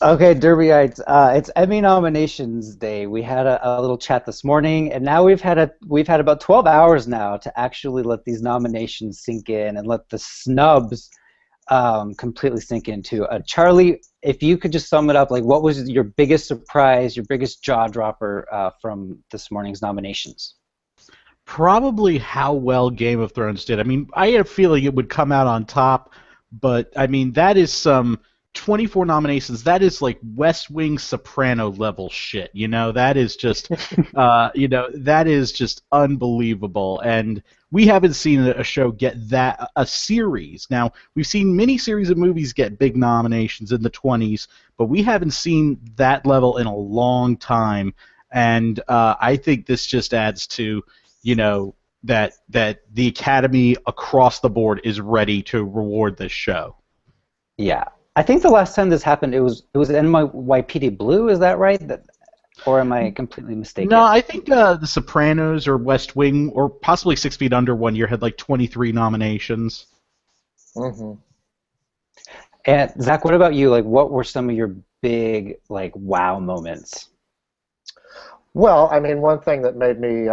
Okay, Derbyites. It's Emmy nominations day. We had a little chat this morning, and now we've had about 12 hours now to actually let these nominations sink in and let the snubs completely sink into. Charlie, if you could just sum it up, like what was your biggest surprise, your biggest jaw dropper from this morning's nominations? Probably how well Game of Thrones did. I mean, I had a feeling it would come out on top, but I mean, that is some 24 nominations. That is like West Wing Soprano level shit. That is just, that is just unbelievable. And we haven't seen a show get a series. Now, we've seen many series of movies get big nominations in the 20s, but we haven't seen that level in a long time. And I think this just adds to that the Academy across the board is ready to reward this show. Yeah, I think the last time this happened, it was NYPD Blue. Is that right? Or am I completely mistaken? No, I think The Sopranos or West Wing or possibly 6 Feet Under one year had like 23 nominations. Mm-hmm. And Zach, what about you? Like, what were some of your big wow moments? Well, I mean, one thing that made me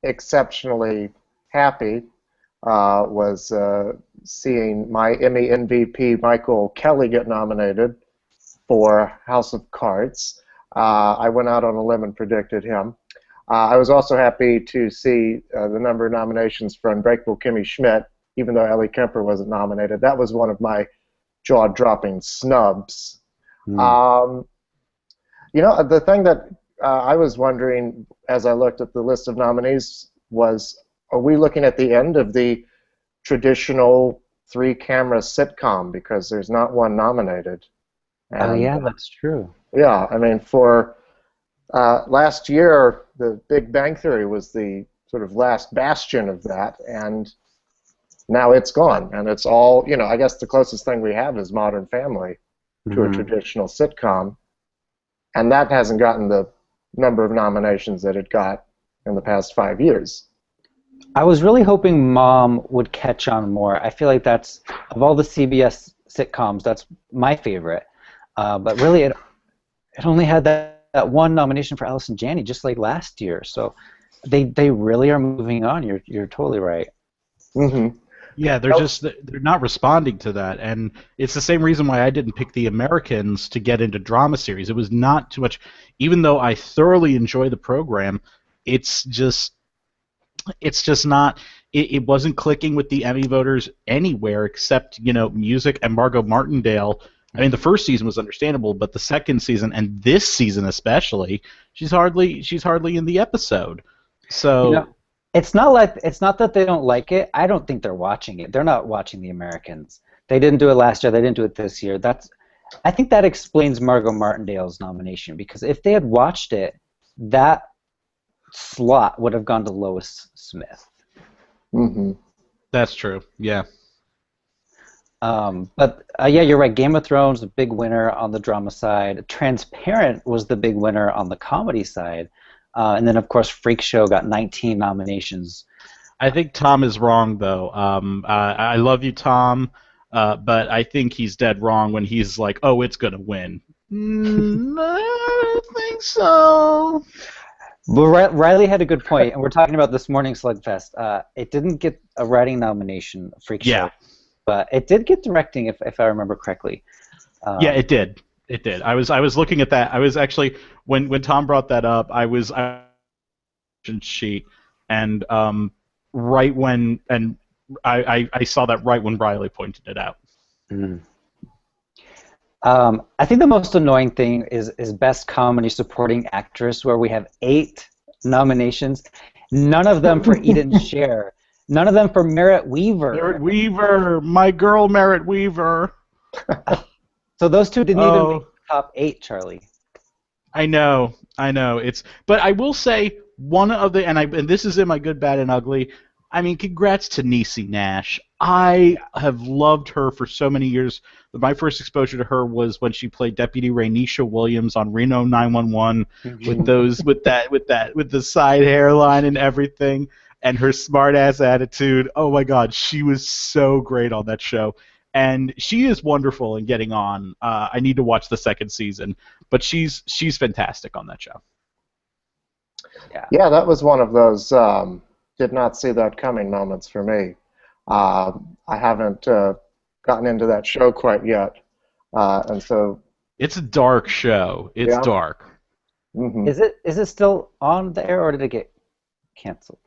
exceptionally happy was seeing my Emmy MVP Michael Kelly get nominated for House of Cards. I went out on a limb and predicted him. I was also happy to see the number of nominations for Unbreakable Kimmy Schmidt, even though Ellie Kemper wasn't nominated. That was one of my jaw-dropping snubs. The thing that I was wondering as I looked at the list of nominees was, are we looking at the end of the traditional 3-camera sitcom, because there's not one nominated? Oh, yeah, that's true. Yeah, I mean, for last year, The Big Bang Theory was the sort of last bastion of that, and now it's gone. And it's all, I guess the closest thing we have is Modern Family to a traditional sitcom, and that hasn't gotten the number of nominations that it got in the past 5 years. I was really hoping Mom would catch on more. I feel like that's, of all the CBS sitcoms, that's my favorite. But really, it only had that one nomination for Allison Janney, just like last year. So they really are moving on. You're totally right. Mm-hmm. Yeah, they're not responding to that, and it's the same reason why I didn't pick The Americans to get into drama series. It was not too much, even though I thoroughly enjoy the program. It's just not. It wasn't clicking with the Emmy voters anywhere except music and Margot Martindale. I mean, the first season was understandable, but the second season and this season especially, she's hardly in the episode. So. It's not that they don't like it. I don't think they're watching it. They're not watching The Americans. They didn't do it last year. They didn't do it this year. I think that explains Margot Martindale's nomination, because if they had watched it, that slot would have gone to Lois Smith. Mm-hmm. That's true. Yeah. But yeah, you're right. Game of Thrones, the big winner on the drama side. Transparent was the big winner on the comedy side. And then, of course, Freak Show got 19 nominations. I think Tom is wrong, though. I love you, Tom, but I think he's dead wrong when he's like, oh, it's going to win. I don't think so. Well, Riley had a good point, and we're talking about this morning's Slugfest. It didn't get a writing nomination, Freak Show, but it did get directing, if I remember correctly. Yeah, it did. It did. I was looking at that. I was actually when Tom brought that up, I was sheet and right when I saw that right when Riley pointed it out. I think the most annoying thing is Best Comedy Supporting Actress, where we have 8 nominations, none of them for Eden Sher, none of them for Merritt Wever. Merritt Wever, my girl Merritt Wever. So those two didn't even make the top 8, Charlie. I know. But I will say one of the, and this is in my good, bad, and ugly. I mean, congrats to Niecy Nash. I have loved her for so many years. My first exposure to her was when she played Deputy Rainisha Williams on Reno 911 with the side hairline and everything, and her smart-ass attitude. Oh my God, she was so great on that show. and she is wonderful in getting on. I need to watch the second season, but she's fantastic on that show. Yeah, that was one of those did not see that coming moments for me. I haven't gotten into that show quite yet, and so it's a dark show. It's dark. Mm-hmm. Is it still on the air, or did it get canceled?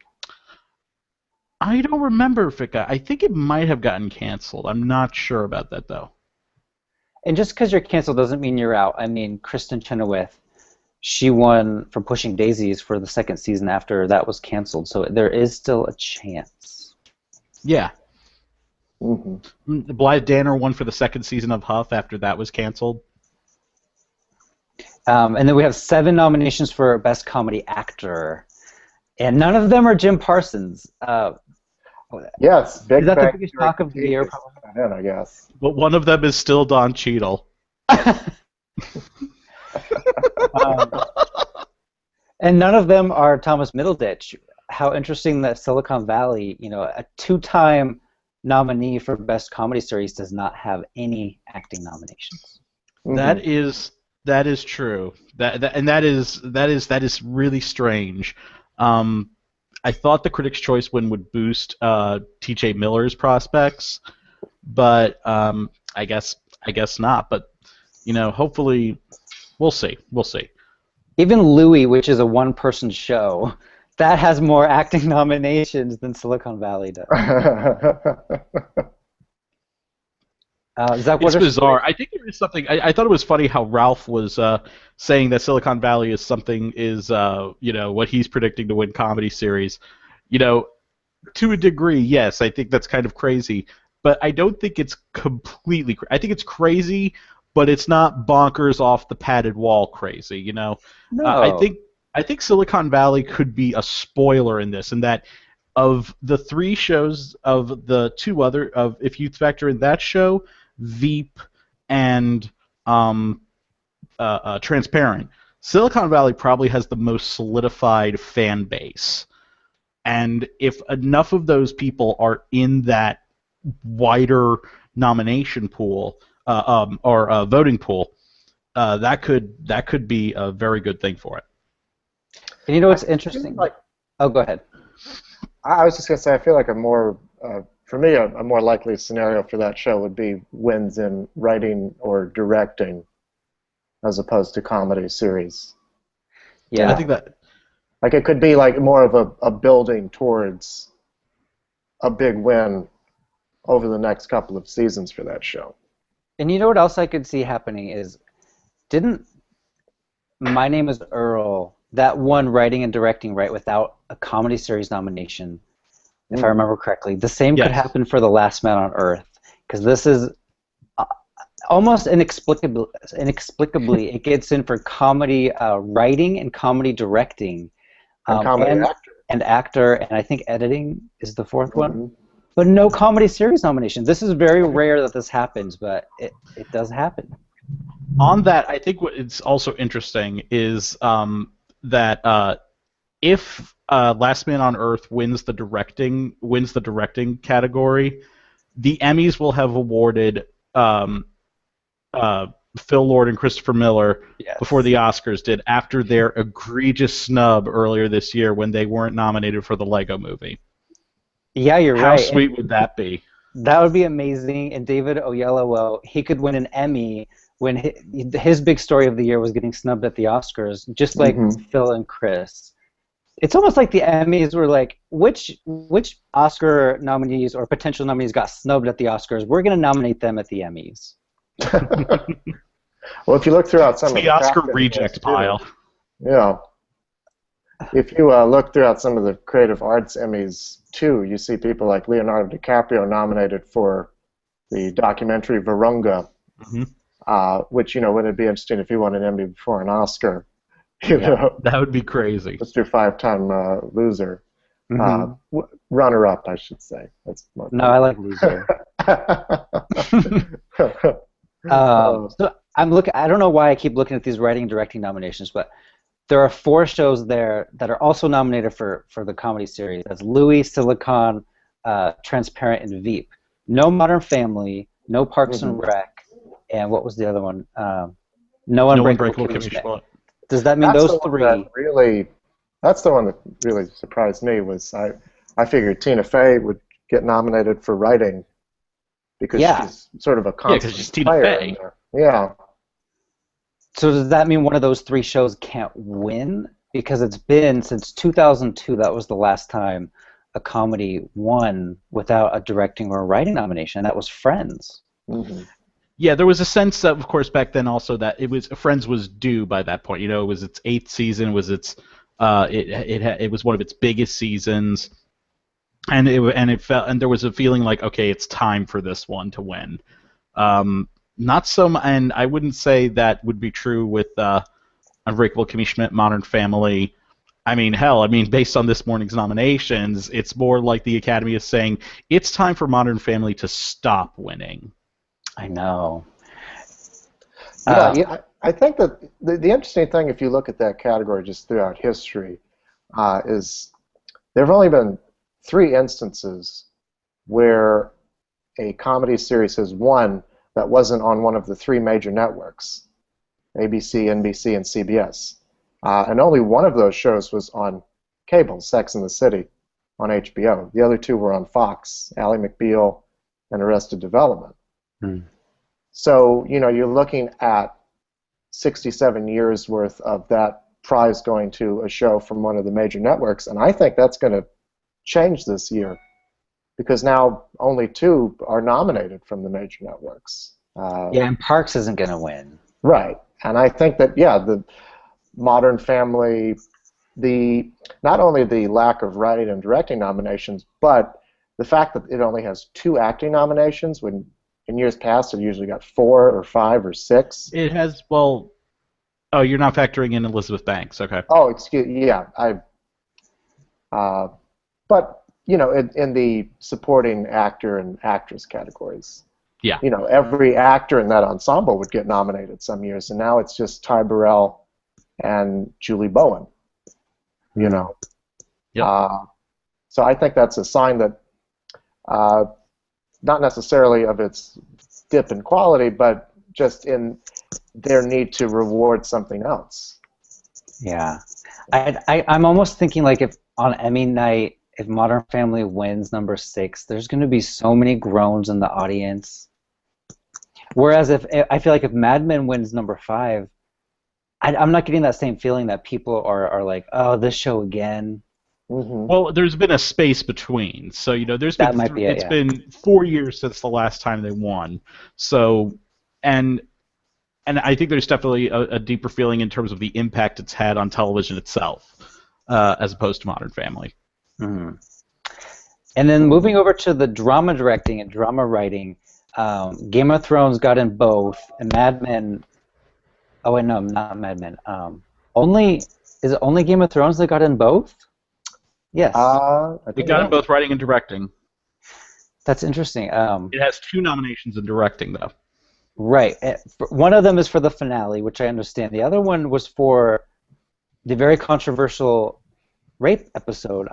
I don't remember if it got. I think it might have gotten canceled. I'm not sure about that though. And just because you're canceled doesn't mean you're out. I mean, Kristen Chenoweth, she won for Pushing Daisies for the second season after that was canceled, so there is still a chance. Yeah. Mm-hmm. Blythe Danner won for the second season of Huff after that was canceled. And then we have 7 nominations for Best Comedy Actor, and none of them are Jim Parsons. Yes, Big is that Bang the biggest shock of the year? I guess. But one of them is still Don Cheadle. And none of them are Thomas Middleditch. How interesting that Silicon Valley, a 2-time nominee for Best Comedy Series, does not have any acting nominations. Mm-hmm. That is true. That is really strange. I thought the Critics' Choice win would boost T.J. Miller's prospects, but I guess not. But hopefully, we'll see. We'll see. Even Louie, which is a one-person show, that has more acting nominations than Silicon Valley does. It's bizarre. I think there is something. I thought it was funny how Ralph was saying that Silicon Valley is what he's predicting to win comedy series. To a degree, yes, I think that's kind of crazy, but I don't think it's completely. I think it's crazy, but it's not bonkers off the padded wall crazy. No. I think Silicon Valley could be a spoiler in this, in that of the 3 shows, of the 2 other, if you factor in that show, Veep and Transparent, Silicon Valley probably has the most solidified fan base. And if enough of those people are in that wider nomination pool or voting pool, that could be a very good thing for it. And you know what's interesting? Oh, go ahead. I was just going to say, I feel like a more likely scenario for that show would be wins in writing or directing as opposed to comedy series. Yeah. I think that... Like, it could be like more of a building towards a big win over the next couple of seasons for that show. And you know what else I could see happening is, didn't My Name is Earl, that won writing and directing right without a comedy series nomination, if I remember correctly. The same could happen for The Last Man on Earth, because this is almost inexplicably it gets in for comedy writing and comedy directing, and actor, and I think editing is the 4th one, but no comedy series nomination. This is very rare that this happens, but it does happen. On that, I think what is also interesting is that if Last Man on Earth wins the directing category, the Emmys will have awarded Phil Lord and Christopher Miller before the Oscars did, after their egregious snub earlier this year when they weren't nominated for the Lego Movie. Yeah, you're How right. How sweet would that be? That would be amazing. And David Oyelowo, he could win an Emmy when his big story of the year was getting snubbed at the Oscars, just like Phil and Chris. It's almost like the Emmys were like, which Oscar nominees or potential nominees got snubbed at the Oscars? We're going to nominate them at the Emmys. Well, if you look throughout some of the Oscar reject pile. Yeah. If you look throughout some of the creative arts Emmys too, you see people like Leonardo DiCaprio nominated for the documentary Virunga, which, would it be interesting if he won an Emmy before an Oscar? That would be crazy. Let's do 5-time loser. Runner-up, I should say. That's more I like loser. So I'm looking. I don't know why I keep looking at these writing and directing nominations, but there are 4 shows there that are also nominated for the comedy series. That's Louie, Silicon, Transparent, and Veep. No Modern Family, no Parks and Rec, and what was the other one? No Unbreakable Kimmy Schmidt. Does that mean those three? That's the one that really surprised me. Was I figured Tina Fey would get nominated for writing because she's sort of a constant she's Tina player Fey. in there. Yeah. So does that mean one of those three shows can't win? Because it's been since 2002. That was the last time a comedy won without a directing or a writing nomination, and that was Friends. Mm-hmm. Yeah, there was a sense that, of course, back then also that Friends was due by that point. You know, it was its 8th season, it was one of its biggest seasons, and there was a feeling like, okay, it's time for this one to win. And I wouldn't say that would be true with Unbreakable Kimmy Schmidt, Modern Family. I mean, based on this morning's nominations, it's more like the Academy is saying it's time for Modern Family to stop winning. I know. I think that the interesting thing, if you look at that category just throughout history, is there have only been 3 instances where a comedy series has won that wasn't on one of the 3 major networks, ABC, NBC, and CBS. And only one of those shows was on cable, Sex and the City, on HBO. The other 2 were on Fox, Ally McBeal and Arrested Development. So, you're looking at 67 years worth of that prize going to a show from one of the major networks, and I think that's going to change this year because now only 2 are nominated from the major networks. And Parks isn't going to win. Right, and I think that, the Modern Family, not only the lack of writing and directing nominations, but the fact that it only has 2 acting nominations when in years past it usually got 4 or 5 or 6. It has, well, oh, you're not factoring in Elizabeth Banks, okay. Oh, but, in the supporting actor and actress categories. Yeah. Every actor in that ensemble would get nominated some years, and now it's just Ty Burrell and Julie Bowen. Yep. So I think that's a sign that not necessarily of its dip in quality, but just in their need to reward something else. Yeah. I'm almost thinking like if on Emmy night, if Modern Family wins number 6, there's going to be so many groans in the audience. Whereas I feel like if Mad Men wins number 5, I'm not getting that same feeling that people are like, oh, this show again. Mm-hmm. Well, there's been a space between, so it's been 4 years since the last time they won. So, and I think there's definitely a deeper feeling in terms of the impact it's had on television itself, as opposed to Modern Family. Mm-hmm. And then moving over to the drama directing and drama writing, Game of Thrones got in both, and Mad Men. Oh wait, no, not Mad Men. Is it only Game of Thrones that got in both? Yes. It got in both writing and directing. That's interesting. It has 2 nominations in directing, though. Right. One of them is for the finale, which I understand. The other one was for the very controversial rape episode.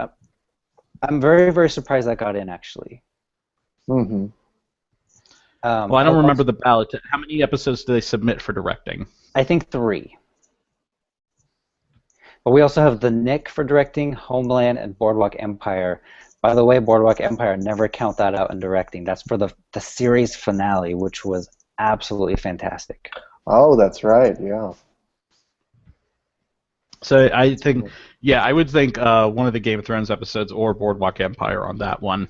I'm very, very surprised that got in, actually. Mm-hmm. Well, I don't remember the ballot. How many episodes do they submit for directing? I think 3. But we also have The Nick for directing, Homeland, and Boardwalk Empire. By the way, Boardwalk Empire, never count that out in directing. That's for the series finale, which was absolutely fantastic. Oh, that's right, yeah. So I think, I would think one of the Game of Thrones episodes or Boardwalk Empire on that one.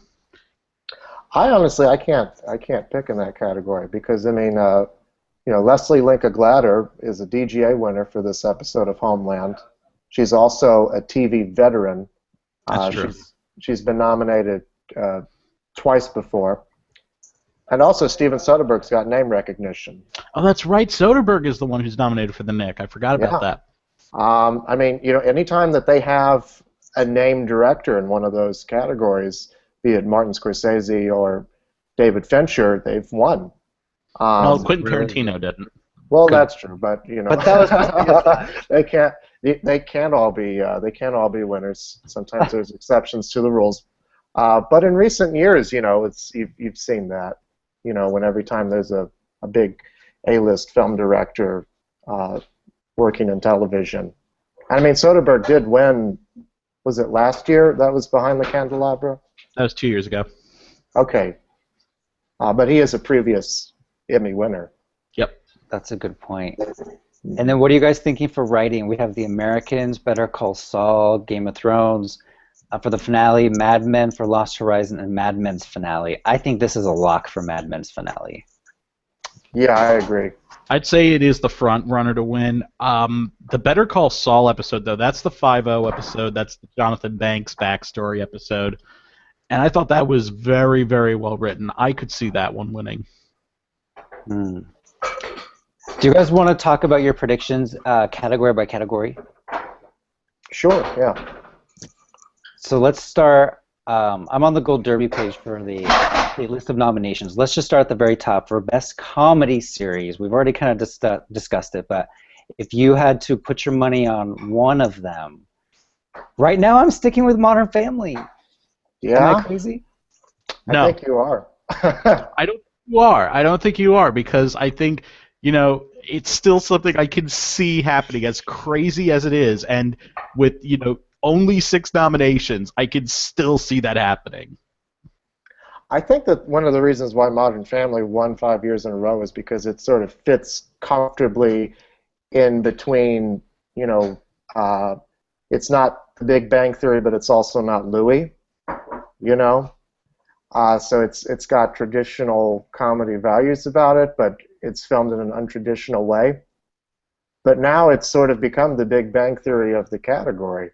I can't pick in that category because, I mean, Leslie Linka Glatter is a DGA winner for this episode of Homeland. She's also a TV veteran. That's true. She's been nominated twice before. And also Steven Soderbergh's got name recognition. Oh, that's right. Soderbergh is the one who's nominated for the Nick. I forgot about that. I mean, anytime that they have a named director in one of those categories, be it Martin Scorsese or David Fincher, they've won. No, Quentin Tarantino didn't. Well, that's true, but But that was they can't all be winners. Sometimes there's exceptions to the rules. But in recent years, you've seen that. you know, when every time there's a big A-list film director working in television. I mean, Soderbergh did win, was it last year that was Behind the Candelabra? That was 2 years ago. Okay. But he is a previous Emmy winner. Yep. That's a good point. And then what are you guys thinking for writing? We have The Americans, Better Call Saul, Game of Thrones. For the finale, Mad Men for Lost Horizon, and Mad Men's finale. I think this is a lock for Mad Men's finale. Yeah, I agree. I'd say it is the front runner to win. The Better Call Saul episode, though, that's the 5-0 episode. That's the Jonathan Banks backstory episode. And I thought that was very, very well written. I could see that one winning. Do you guys want to talk about your predictions category by category? Sure, yeah. So let's start. I'm on the Gold Derby page for the list of nominations. Let's just start at the very top for Best Comedy Series. We've already kind of discussed it, but if you had to put your money on one of them, right now I'm sticking with Modern Family. Yeah? Am I crazy? No. I think you are. I don't think you are. I don't think you are, because I think, you know, it's still something I can see happening, as crazy as it is, and with, you know, only 6 nominations, I can still see that happening. I think that one of the reasons why Modern Family won 5 years in a row is because it sort of fits comfortably in between, you know, it's not The Big Bang Theory, but it's also not Louis, you know? So it's got traditional comedy values about it, but it's filmed in an untraditional way. But now it's sort of become the Big Bang Theory of the category.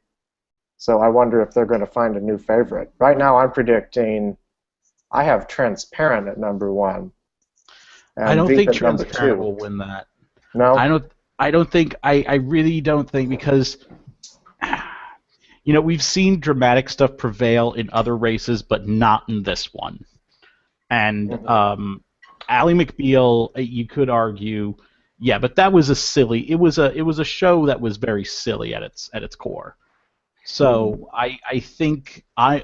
So I wonder if they're going to find a new favorite. Right now I'm predicting, I have Transparent at number 1. I don't think Transparent will win that. No? I really don't think, because, you know, we've seen dramatic stuff prevail in other races, but not in this one. And Ally McBeal, you could argue, yeah, but that was it was a show that was very silly at its core. So I think my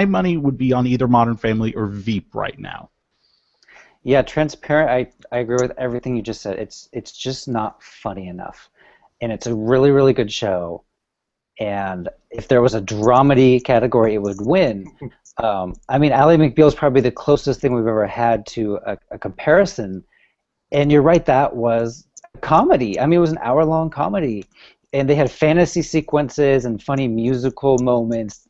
money would be on either Modern Family or Veep right now. Yeah, Transparent, I agree with everything you just said. It's just not funny enough. And it's a really, really good show. And if there was a dramedy category, it would win. I mean, Ally McBeal is probably the closest thing we've ever had to a comparison. And you're right, that was a comedy. I mean, it was an hour-long comedy. And they had fantasy sequences and funny musical moments.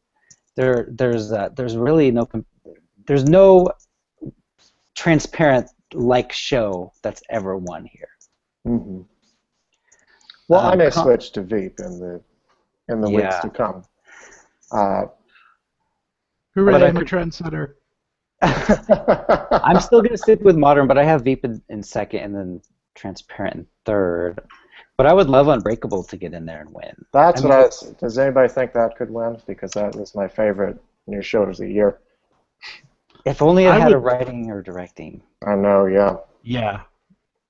There's really no Transparent-like show that's ever won here. Mm-hmm. Well, I may switch to Veep in the weeks to come. Hooray, I'm a trendsetter. I'm still going to stick with Modern, but I have Veep in second and then Transparent in third. But I would love Unbreakable to get in there and win. Does anybody think that could win? Because that was my favorite new show of the year. If only I had a writing or directing. I know, yeah. Yeah.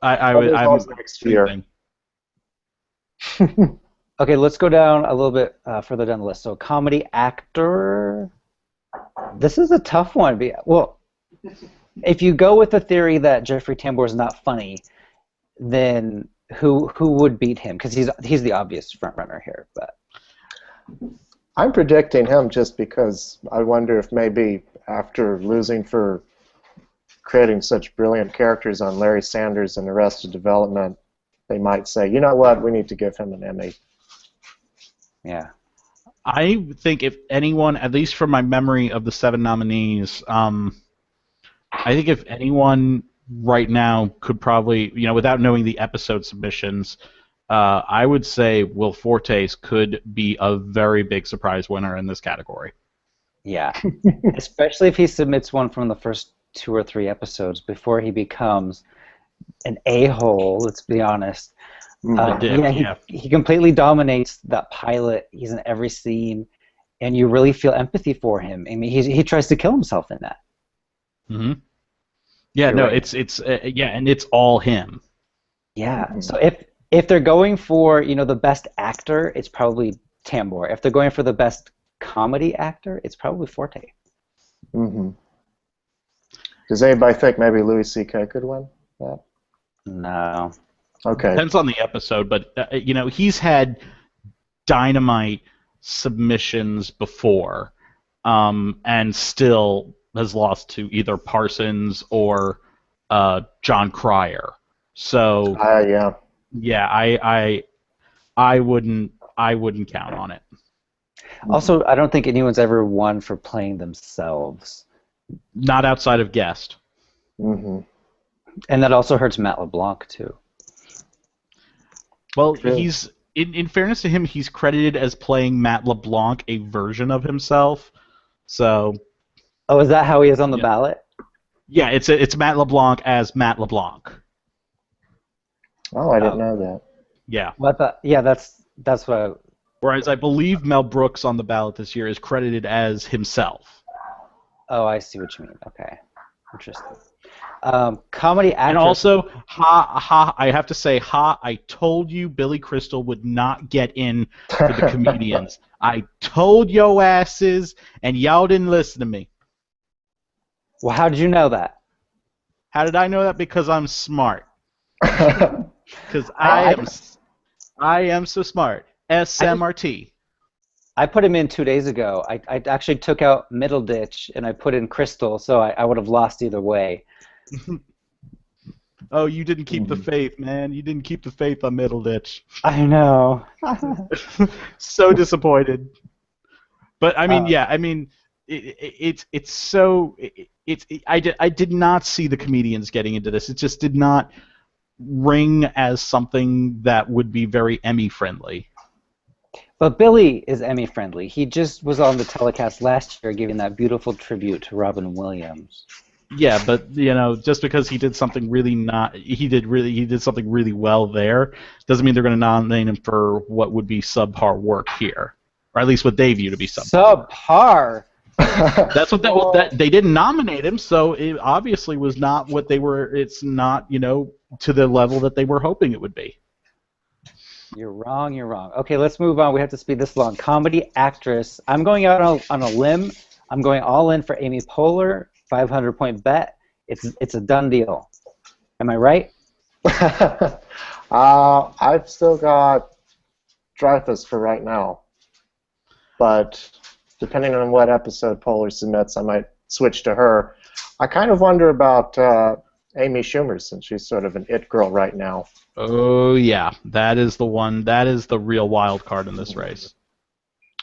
I would. Next year. Okay, let's go down a little bit further down the list. So, comedy actor. This is a tough one. Well, if you go with the theory that Jeffrey Tambor is not funny, then who would beat him? Because he's the obvious front runner here. But I'm predicting him just because I wonder if maybe after losing for creating such brilliant characters on Larry Sanders and Arrested Development, they might say, you know what, we need to give him an Emmy. Yeah. I think if anyone, at least from my memory of the 7 nominees, I think if anyone right now could probably, you know, without knowing the episode submissions, I would say Will Fortes could be a very big surprise winner in this category. Yeah, especially if he submits one from the first 2 or 3 episodes before he becomes an a-hole, let's be honest. He completely dominates that pilot. He's in every scene, and you really feel empathy for him. I mean, he tries to kill himself in that. Mm-hmm. Yeah, no, right. And it's all him. Yeah. Mm-hmm. So if they're going for, you know, the best actor, it's probably Tambor. If they're going for the best comedy actor, it's probably Forte. Mm-hmm. Does anybody think maybe Louis C.K. could win that? No. Okay. Depends on the episode, but he's had Dynamite submissions before, and still has lost to either Parsons or John Cryer. So yeah, I wouldn't count on it. Also, I don't think anyone's ever won for playing themselves. Not outside of Guest. Mm-hmm. And that also hurts Matt LeBlanc too. Well, he's in fairness to him, he's credited as playing Matt LeBlanc, a version of himself. So. Oh, is that how he is on the ballot? Yeah, it's Matt LeBlanc as Matt LeBlanc. Oh, I didn't know that. Yeah. Well, that's what. Whereas I believe Mel Brooks on the ballot this year is credited as himself. Oh, I see what you mean. Okay, interesting. Comedy actor. And also, I have to say, I told you Billy Crystal would not get in for the comedians. I told yo asses, and y'all didn't listen to me. Well, how did you know that? How did I know that? Because I'm smart. Because I am so smart. SMRT. I put him in 2 days ago. I actually took out Middleditch and I put in Crystal, so I would have lost either way. Oh, you didn't keep the faith, man. You didn't keep the faith on Middleditch. I know. So disappointed. But I mean, it's so. I did not see the comedians getting into this. It just did not ring as something that would be very Emmy friendly. But Billy is Emmy friendly. He just was on the telecast last year giving that beautiful tribute to Robin Williams. Yeah, but just because he did something he did something really well there doesn't mean they're going to nominate him for what would be subpar work here, or at least what they view to be subpar. Subpar. That's what they didn't nominate him, so it obviously was not what they were. It's not to the level that they were hoping it would be. You're wrong. Okay, let's move on. We have to speed this along. Comedy actress. I'm going out on a limb. I'm going all in for Amy Poehler. 500-point bet. It's a done deal. Am I right? I've still got Dreyfus for right now, but depending on what episode Poehler submits, I might switch to her. I kind of wonder about Amy Schumer, since she's sort of an it girl right now. Oh yeah, that is the one. That is the real wild card in this race.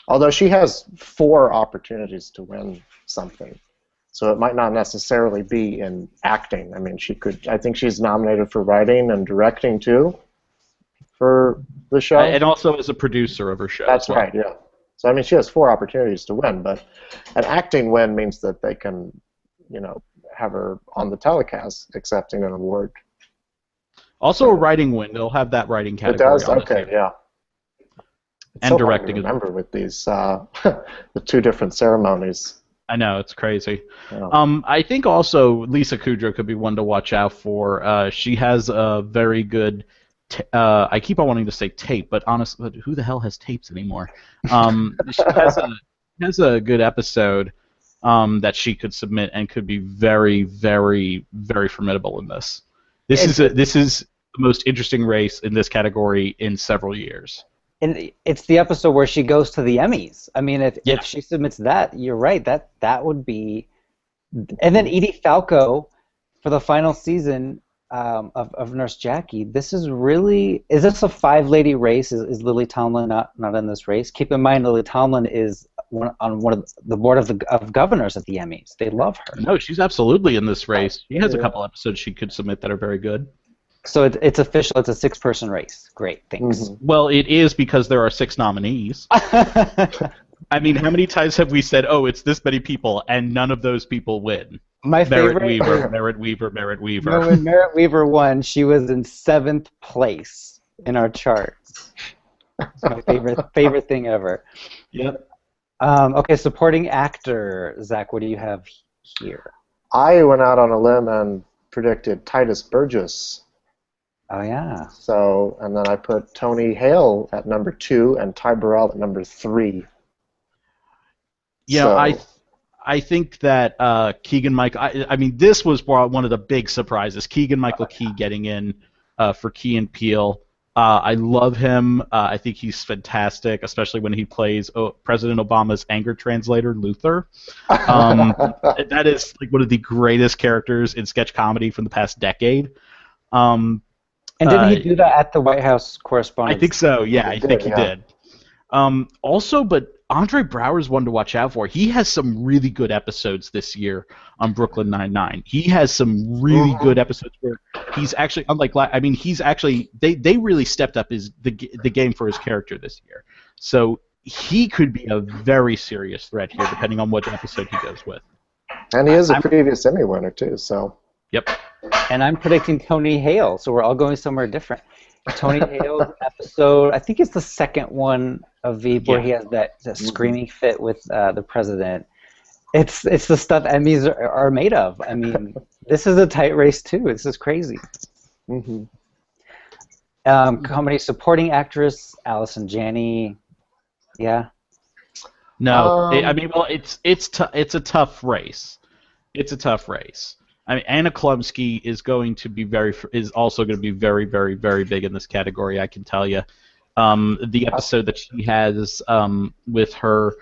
Although she has 4 opportunities to win something. So it might not necessarily be in acting. I mean, I think she's nominated for writing and directing too for the show. And also as a producer of her show. That's right, yeah. So I mean, she has 4 opportunities to win, but an acting win means that they can, have her on the telecast accepting an award. Also a writing win. They'll have that writing category. It does? Okay, yeah. And so directing. Remember with these the 2 different ceremonies. I know, it's crazy. Yeah. I think also Lisa Kudrow could be one to watch out for. She has a very good. I keep on wanting to say tape, but honestly, who the hell has tapes anymore? She has a good episode that she could submit and could be very, very, very formidable in this. This is the most interesting race in this category in several years. And it's the episode where she goes to the Emmys. I mean, if she submits that, you're right. That would be. And then Edie Falco for the final season of Nurse Jackie. This is really. Is this a 5-lady race? Is Lily Tomlin not in this race? Keep in mind, Lily Tomlin is on one of the board of governors at the Emmys. They love her. No, she's absolutely in this race. She has a couple episodes she could submit that are very good. So it's official. It's a 6-person race. Great, thanks. Mm-hmm. Well, it is because there are 6 nominees. I mean, how many times have we said, "Oh, it's this many people," and none of those people win? My favorite. Merritt Weaver. When Merritt Weaver won, she was in 7th place in our charts. It's my favorite thing ever. Yep. Okay, supporting actor. Zach, what do you have here? I went out on a limb and predicted Titus Burgess. Oh yeah. So, and then I put Tony Hale at number 2 and Ty Burrell at number 3. Yeah, I think that Keegan-Michael. I mean, this was one of the big surprises. Keegan-Michael Key getting in for Key and Peele. I love him. I think he's fantastic, especially when he plays President Obama's anger translator, Luther. That is like one of the greatest characters in sketch comedy from the past decade. And didn't he do that at the White House Correspondents'? I think so. Yeah, I think he did. Also, but Andre Braugher's one to watch out for. He has some really good episodes this year on Brooklyn Nine-Nine. He has some really good episodes where he's actually, they really stepped up the game for his character this year. So he could be a very serious threat here, depending on what episode he goes with. And he is a previous Emmy winner too. So. Yep. And I'm predicting Tony Hale, so we're all going somewhere different. Tony Hale's episode, I think it's the second one of Veep where he has that screaming fit with the president. It's the stuff Emmys are made of. I mean, this is a tight race too. This is crazy. Comedy supporting actress Allison Janney. Yeah. No, it's a tough race. It's a tough race. I mean, Anna Klumsky is also going to be very, very, very big in this category. I can tell you. The episode that she has with her,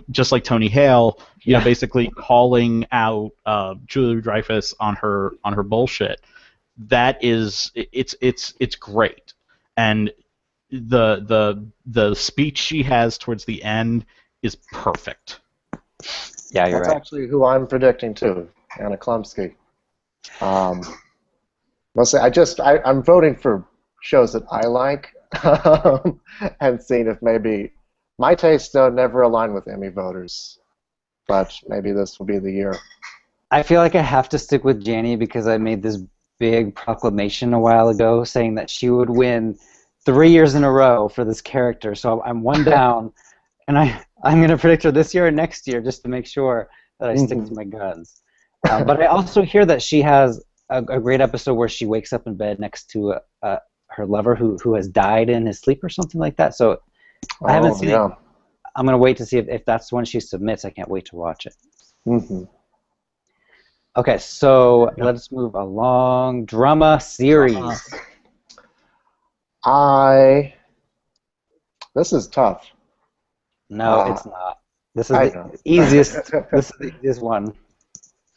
just like Tony Hale, you know, basically calling out Julia Dreyfus on her bullshit. It's great, and the speech she has towards the end is perfect. Yeah, you're That's right. actually who I'm predicting too, Anna Klumsky. Mostly, I'm voting for shows that I like, and seeing if maybe my tastes don't never align with Emmy voters, but maybe this will be the year. I feel like I have to stick with Janney because I made this big proclamation a while ago saying that she would win 3 years in a row for this character. So I'm one down, and I'm going to predict her this year and next year just to make sure that I stick to my guns. But I also hear that she has a great episode where she wakes up in bed next to her lover who has died in his sleep or something like that. So I haven't seen it. I'm going to wait to see if that's when she submits. I can't wait to watch it. Okay, so let's move along. Drama series. This is tough. No, it's not. This is the easiest. This is the easiest one.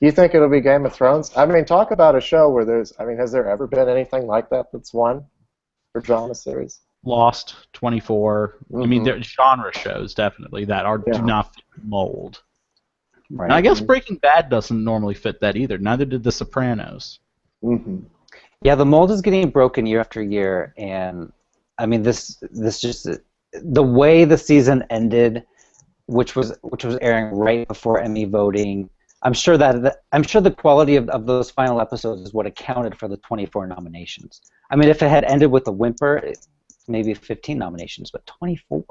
You think it'll be Game of Thrones? I mean, talk about a show where has there ever been anything like that's won for drama series? Lost, 24. I mean, there are genre shows definitely that do not fit the mold. Right. And I guess Breaking Bad doesn't normally fit that either. Neither did The Sopranos. Yeah, the mold is getting broken year after year, and I mean, this just the way the season ended, which was airing right before Emmy voting. I'm sure the quality of those final episodes is what accounted for the 24 nominations. I mean, if it had ended with a whimper, maybe 15 nominations, but 24.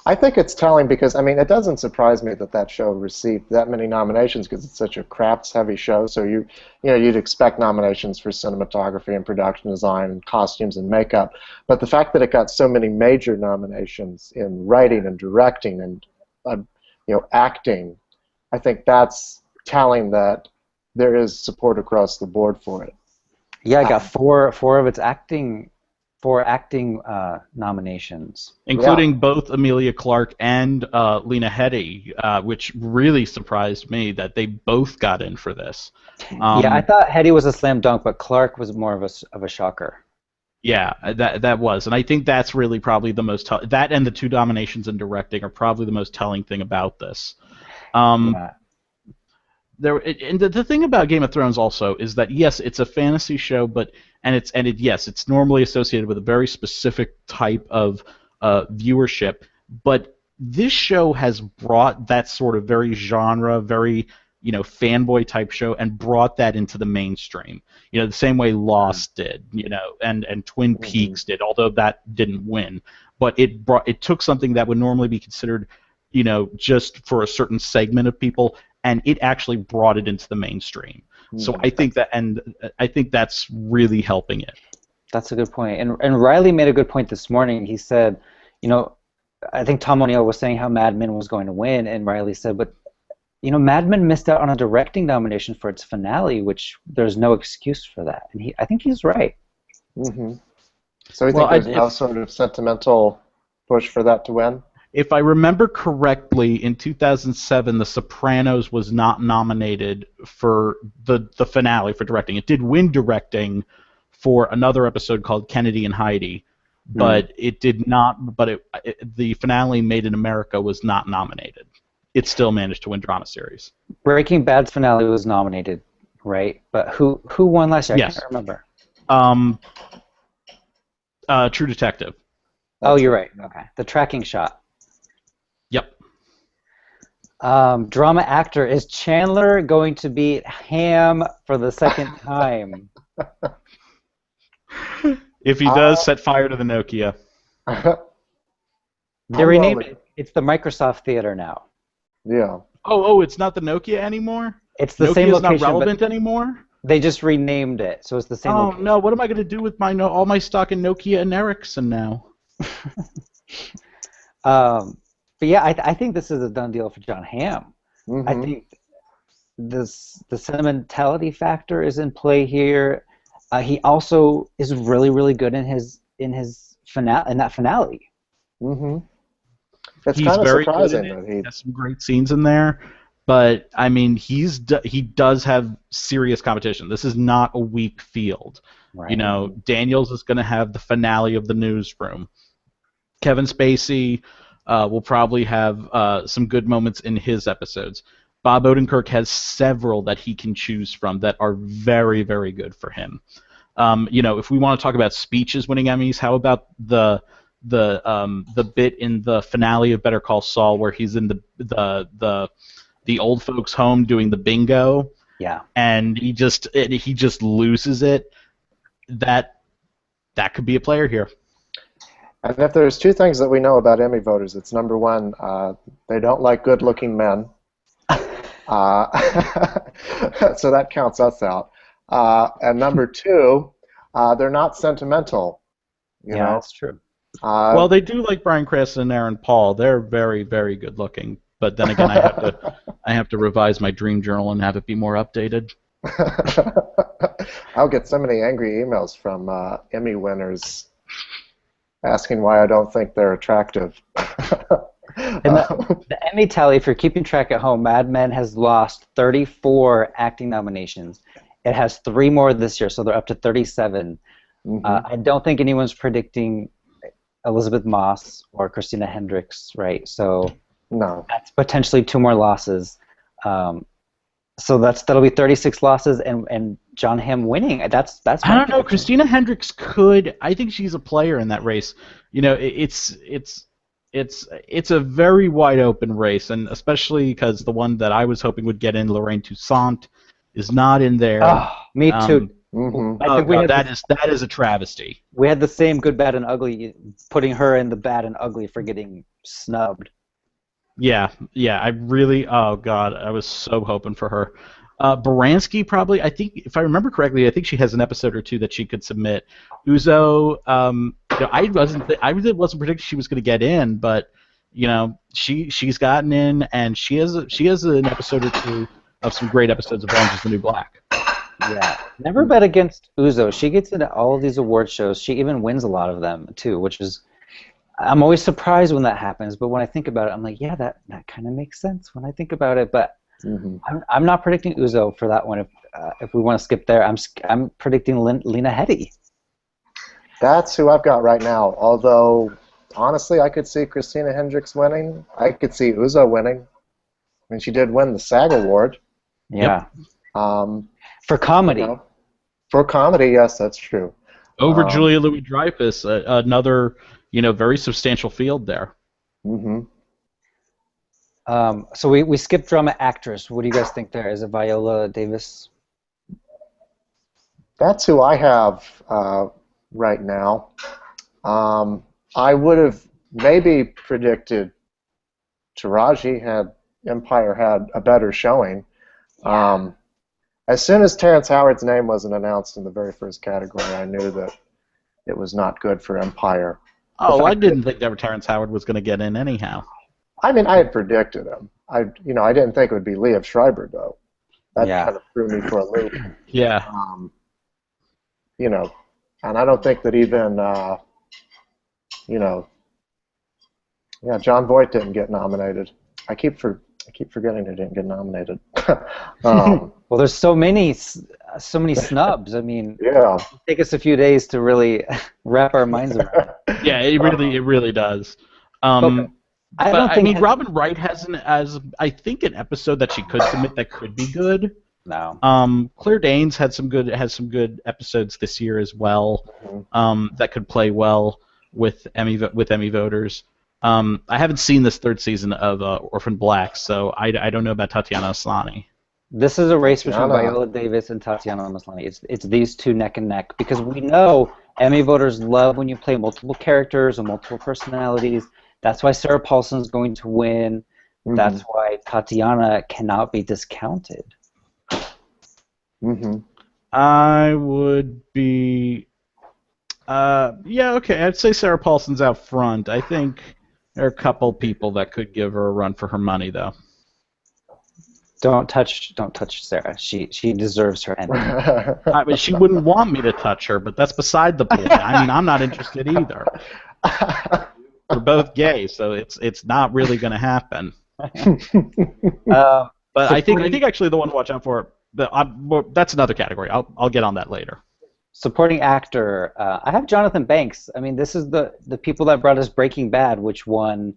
I think it's telling because, I mean, it doesn't surprise me that show received that many nominations because it's such a crafts-heavy show. So you'd expect nominations for cinematography and production design and costumes and makeup. But the fact that it got so many major nominations in writing and directing and acting, I think that's telling that there is support across the board for it. Yeah, I got four of its acting nominations, including both Emilia Clarke and Lena Headey, which really surprised me that they both got in for this. Yeah, I thought Headey was a slam dunk, but Clarke was more of a shocker. Yeah, that was, and I think that's really probably the most that and the two nominations in directing are probably the most telling thing about this. The thing about Game of Thrones also is that yes, it's a fantasy show, it's normally associated with a very specific type of viewership, but this show has brought that sort of very genre, very fanboy type show and brought that into the mainstream. The same way Lost did, and Twin Peaks did, although that didn't win. But it took something that would normally be considered, just for a certain segment of people, and it actually brought it into the mainstream. So I think that's really helping it. That's a good point. And Riley made a good point this morning. He said, I think Tom O'Neill was saying how Mad Men was going to win, and Riley said, but you know, Mad Men missed out on a directing nomination for its finale, which there's no excuse for that. And I think he's right. Mm-hmm. So you think there's no sort of sentimental push for that to win? If I remember correctly, in 2007, The Sopranos was not nominated for the finale for directing. It did win directing for another episode called Kennedy and Heidi, but it did not. But the finale, Made in America, was not nominated. It still managed to win drama series. Breaking Bad's finale was nominated, right? But who won last year? Yes. I can't remember. True Detective. Oh, you're right. Okay, the tracking shot. Yep. Drama actor, is Chandler going to beat Ham for the second time? If he does, set fire to the Nokia. They renamed it. It's the Microsoft Theater now. Yeah. Oh, it's not the Nokia anymore? It's the Nokia's same location, not relevant anymore? They just renamed it, so it's the same location. No, what am I going to do with all my stock in Nokia and Ericsson now? But yeah, I think this is a done deal for John Hamm. Mm-hmm. I think the sentimentality factor is in play here. He also is really, really good in his finale. Mm-hmm. It's He's kind of very surprising good in it. that He has some great scenes in there, but I mean, he does have serious competition. This is not a weak field. Right. You know, Daniels is going to have the finale of The Newsroom. Kevin Spacey will probably have some good moments in his episodes. Bob Odenkirk has several that he can choose from that are very, very good for him. You know, if we want to talk about speeches winning Emmys, how about the bit in the finale of Better Call Saul where he's in the old folks' home doing the bingo? Yeah. And he just loses it. That could be a player here. And if there's two things that we know about Emmy voters, it's number one, they don't like good-looking men. So that counts us out. And number two, they're not sentimental. You know? That's true. Well, they do like Bryan Cranston and Aaron Paul. They're very, very good looking. But then again, I have to revise my dream journal and have it be more updated. I'll get so many angry emails from Emmy winners asking why I don't think they're attractive. And the Emmy tally, if you're keeping track at home, Mad Men has lost 34 acting nominations. It has 3 more this year, so they're up to 37. Mm-hmm. I don't think anyone's predicting Elizabeth Moss or Christina Hendricks, right? So no, that's potentially 2 more losses. So that'll be 36 losses, and John Hamm winning. That's. I don't know. Christina Hendricks could. I think she's a player in that race. You know, it's a very wide open race, and especially because the one that I was hoping would get in, Lorraine Toussaint, is not in there. Oh, me too. mm-hmm. I think that is a travesty. We had the same good, bad, and ugly, putting her in the bad and ugly for getting snubbed. Yeah, I really, oh God, I was so hoping for her. Baranski probably, I think, if I remember correctly, I think she has an episode or 2 that she could submit. Uzo, you know, I wasn't predicting she was going to get in, but you know, she's gotten in, and she has an episode or 2 of some great episodes of Orange Is the New Black. Yeah, never bet against Uzo. She gets into all of these award shows. She even wins a lot of them too, which is. I'm always surprised when that happens, but when I think about it, I'm like, yeah, that kind of makes sense when I think about it. But I'm not predicting Uzo for that one. If we want to skip there, I'm predicting Lena Headey. That's who I've got right now. Although, honestly, I could see Christina Hendricks winning. I could see Uzo winning. I mean, she did win the SAG Award. Yeah. Yep. For comedy. You know, for comedy, yes, that's true. Over Julia Louis-Dreyfus, another, you know, very substantial field there. Mm-hmm. So we skipped drama actress. What do you guys think there? Is it Viola Davis? That's who I have right now. I would have maybe predicted Taraji had Empire had a better showing. As soon as Terrence Howard's name wasn't announced in the very first category, I knew that it was not good for Empire. Oh, I didn't think that Terrence Howard was going to get in anyhow. I mean, I had predicted him. I didn't think it would be Liev Schreiber though. That Yeah. kind of threw me for a loop. Yeah. And I don't think that even, John Voight didn't get nominated. I keep forgetting he didn't get nominated. Well, there's so many snubs. I mean, Yeah. it'll take us a few days to really wrap our minds around it. Yeah, it really does. But I mean, Robin Wright has I think an episode that she could submit that could be good. No. Claire Danes has some good episodes this year as well. That could play well with Emmy voters. I haven't seen this third season of Orphan Black, so I don't know about Tatiana Maslany. This is a race between Viola Davis and Tatiana Maslany. It's these two neck and neck because we know Emmy voters love when you play multiple characters or multiple personalities. That's why Sarah Paulson's going to win. That's why Tatiana cannot be discounted. I would be, okay. I'd say Sarah Paulson's out front. I think there are a couple people that could give her a run for her money, though. Don't touch Sarah. She deserves her Emmy. But she wouldn't want me to touch her, but that's beside the point. I mean, I'm not interested either. We're both gay, so it's not really going to happen. But I think actually the one to watch out for. That's another category. I'll get on that later. Supporting actor. I have Jonathan Banks. I mean, this is the people that brought us Breaking Bad, which won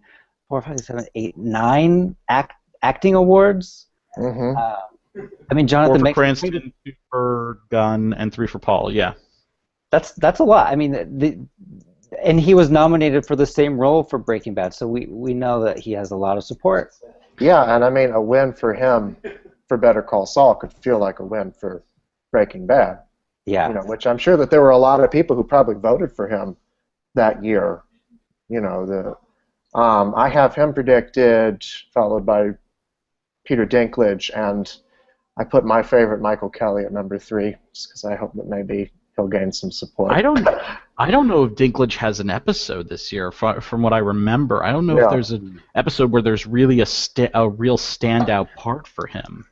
4, 5, 7, 8, 9 acting awards. I mean, Jonathan 4 for Banks. Cranston, 2 for Gunn, and 3 for Paul. Yeah. That's a lot. I mean, and he was nominated for the same role for Breaking Bad, so we know that he has a lot of support. Yeah, and I mean, a win for him for Better Call Saul could feel like a win for Breaking Bad. Yeah. Which I'm sure that there were a lot of people who probably voted for him that year. I have him predicted, followed by Peter Dinklage, and I put my favorite Michael Kelly at number 3, just because I hope that maybe he'll gain some support. I don't know if Dinklage has an episode this year. From what I remember, I don't know if there's an episode where there's really a real standout part for him.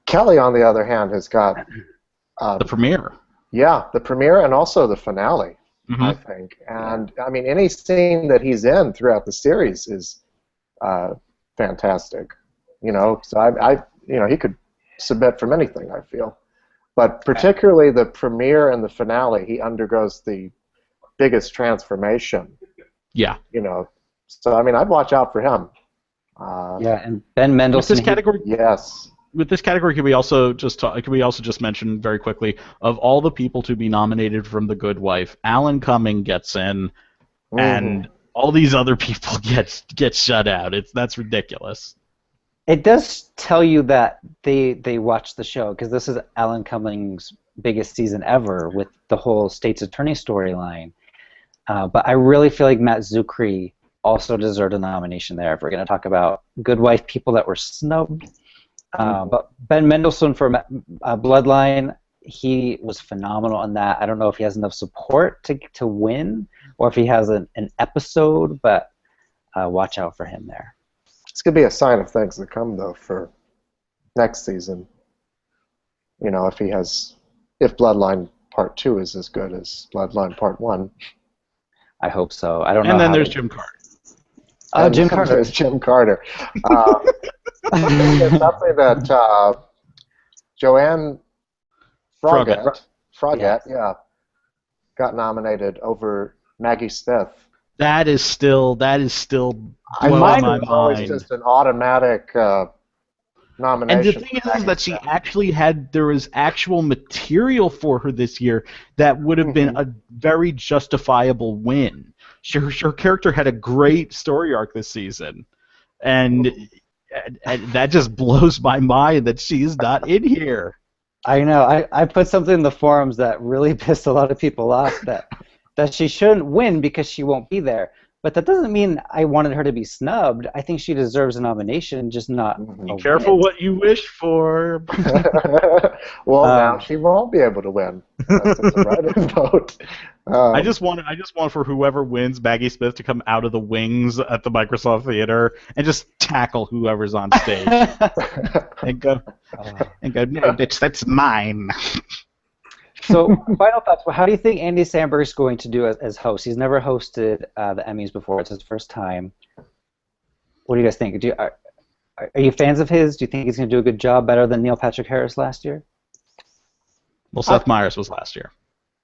Kelly, on the other hand, has got the premiere. Yeah, the premiere and also the finale, I think. And I mean, any scene that he's in throughout the series is fantastic. So he could submit from anything, I feel. But particularly the premiere and the finale, he undergoes the biggest transformation. Yeah. So I mean, I'd watch out for him. And Ben Mendelsohn. With this category, yes. With this category, can we also just mention very quickly, of all the people to be nominated from The Good Wife, Alan Cumming gets in, and all these other people get shut out. That's ridiculous. It does tell you that they watch the show, because this is Alan Cumming's biggest season ever with the whole State's Attorney storyline. But I really feel like Matt Zuckery also deserved a nomination there if we're going to talk about Good Wife people that were snubbed. But Ben Mendelsohn for Bloodline, he was phenomenal on that. I don't know if he has enough support to win, or if he has an episode, but watch out for him there. It's going to be a sign of things to come, though, for next season. If Bloodline Part 2 is as good as Bloodline Part 1. I hope so. I don't know. And then there's Jim Carter. Jim Carter. There's Jim Carter. It's something that Joanne Froggatt, got nominated over Maggie Smith. That is still blowing my Mine was always just an automatic nomination. And the thing is that there was actual material for her this year that would have been a very justifiable win. Her character had a great story arc this season, and that just blows my mind that she's not in here. I know. I put something in the forums that really pissed a lot of people off, that she shouldn't win because she won't be there. But that doesn't mean I wanted her to be snubbed. I think she deserves a nomination, just not Be a careful win. what you wish for. Well, now she won't be able to win unless there's a writer's vote. I just want for whoever wins Maggie Smith to come out of the wings at the Microsoft Theater and just tackle whoever's on stage and go, no, bitch, that's mine. So, final thoughts. How do you think Andy Samberg is going to do as host? He's never hosted the Emmys before. It's his first time. What do you guys think? Are you fans of his? Do you think he's going to do a good job, better than Neil Patrick Harris last year? Well, Seth Meyers was last year.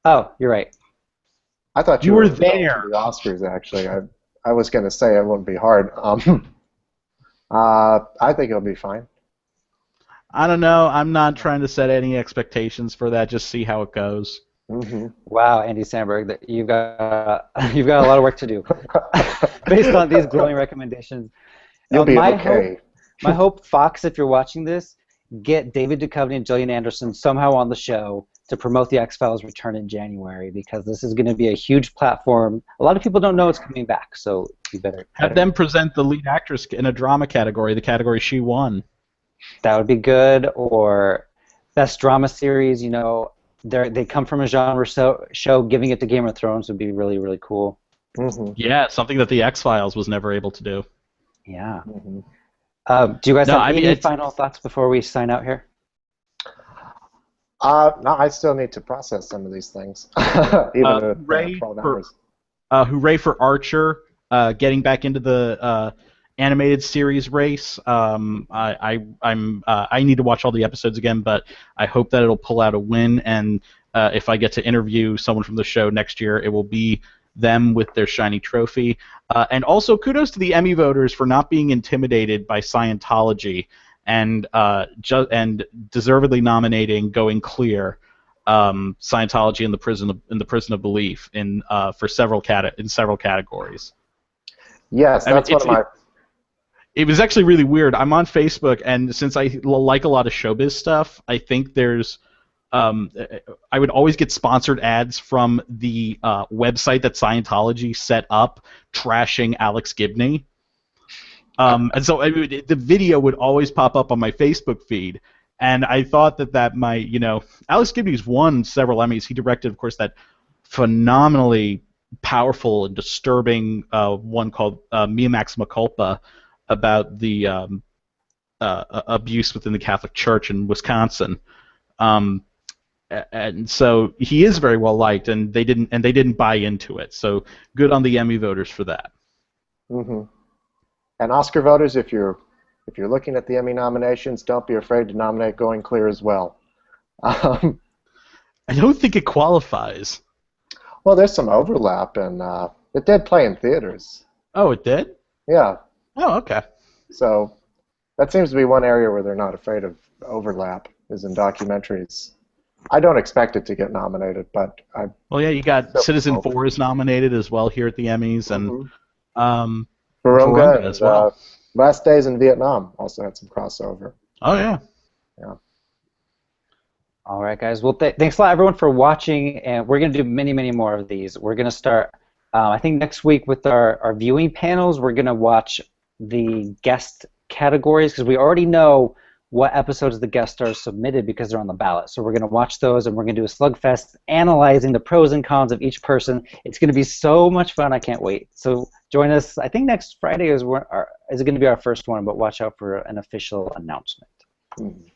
Oh, you're right. I thought You were going there. to the Oscars, actually. I was going to say it wouldn't be hard. I think it'll be fine. I don't know. I'm not trying to set any expectations for that. Just see how it goes. Mm-hmm. Wow, Andy Samberg, you've got a lot of work to do based on these glowing recommendations. You'll be okay. My hope, Fox, if you're watching this, get David Duchovny and Gillian Anderson somehow on the show to promote the X-Files return in January, because this is going to be a huge platform. A lot of people don't know it's coming back, so you better have them present the lead actress in a drama category, the category she won. That would be good. Or best drama series. You know, they come from a genre show. Giving it to Game of Thrones would be really, really cool. Mm-hmm. Yeah, something that the X-Files was never able to do. Yeah. Mm-hmm. Do you guys have any final thoughts before we sign out here? No, I still need to process some of these things. Even with 12 hours. Hooray for Archer getting back into the animated series race. I need to watch all the episodes again, but I hope that it'll pull out a win. And if I get to interview someone from the show next year, it will be them with their shiny trophy. And also kudos to the Emmy voters for not being intimidated by Scientology and deservedly nominating Going Clear, Scientology in the Prison of Belief in several categories. Yes, that's one of my. It was actually really weird. I'm on Facebook, and since I like a lot of showbiz stuff, I think there's. I would always get sponsored ads from the website that Scientology set up, trashing Alex Gibney. And so the video would always pop up on my Facebook feed, and I thought that might, Alex Gibney's won several Emmys. He directed, of course, that phenomenally powerful and disturbing one called Mea Maxima Culpa about the abuse within the Catholic Church in Wisconsin. And so he is very well liked, and they didn't buy into it. So good on the Emmy voters for that. Mm-hmm. And Oscar voters, if you're looking at the Emmy nominations, don't be afraid to nominate Going Clear as well. I don't think it qualifies. Well, there's some overlap, and it did play in theaters. Oh, it did? Yeah. Oh, okay. So that seems to be one area where they're not afraid of overlap, is in documentaries. I don't expect it to get nominated, but well, yeah, you got Citizen 4 is nominated as well here at the Emmys, and Virunga as well. Last Days in Vietnam also had some crossover. Oh yeah. Yeah. All right, guys. Well, thanks a lot, everyone, for watching, and we're going to do many, many more of these. We're going to start, I think, next week with our viewing panels. We're going to watch the guest categories, because we already know what episodes the guest stars submitted because they're on the ballot. So we're going to watch those, and we're going to do a slugfest analyzing the pros and cons of each person. It's going to be so much fun. I can't wait. So join us. I think next Friday is going to be our first one, but watch out for an official announcement. Mm-hmm.